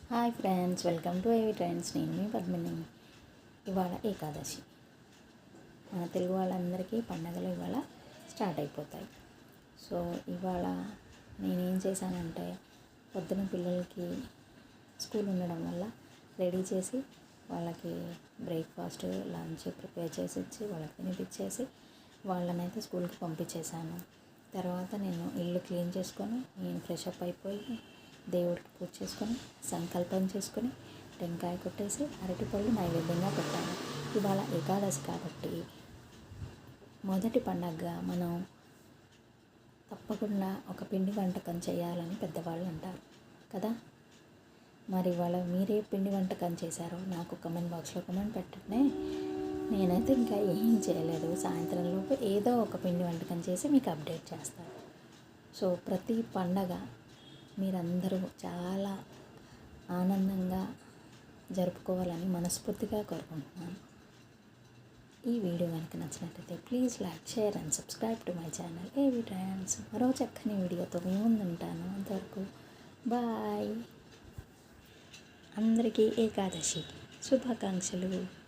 Hi friends, welcome to ఏవి trends. నేను మీ పద్మిని. ఇవాళ ఏకాదశి. మన తెలుగు వాళ్ళందరికీ పండగలు ఇవాళ స్టార్ట్ అయిపోతాయి. సో ఇవాళ నేనేం చేశానంటే, పొద్దున పిల్లలకి స్కూల్ ఉండడం వల్ల రెడీ చేసి వాళ్ళకి బ్రేక్ఫాస్ట్ లంచ్ ప్రిపేర్ చేసి ఇచ్చి వాళ్ళకి తినిపించేసి వాళ్ళనైతే స్కూల్కి పంపించేశాను. తర్వాత నేను ఇల్లు క్లీన్ చేసుకొని నేను ఫ్రెష్ అప్ అయిపోయి దేవుడికి పూజ చేసుకొని సంకల్పం చేసుకొని టెంకాయ కొట్టేసి అరటిపళ్ళు నైవేద్యంగా పెట్టాను. ఇవాళ ఏకాదశి కాబట్టి మొదటి పండగగా మనం తప్పకుండా ఒక పిండి వంటకం చేయాలని పెద్దవాళ్ళు అంటారు కదా. మరి ఇవాళ మీరే పిండి వంటకం చేశారో నాకు కమెంట్ బాక్స్లో కమెంట్ పెట్టండి. నేనైతే ఇంకా ఏం చేయలేదు. సాయంత్రంలోపు ఏదో ఒక పిండి వంటకం చేసి మీకు అప్డేట్ చేస్తాను. సో ప్రతి పండగ మీరందరూ చాలా ఆనందంగా జరుపుకోవాలని మనస్ఫూర్తిగా కోరుకుంటున్నాను. ఈ వీడియో కనుక నచ్చినట్లయితే please like, share and subscribe to my channel ఏవి ట్రెండ్స్. మరో చక్కని వీడియోతో మీ ముందుంటాను. అంతవరకు బాయ్. అందరికీ ఏకాదశి శుభాకాంక్షలు.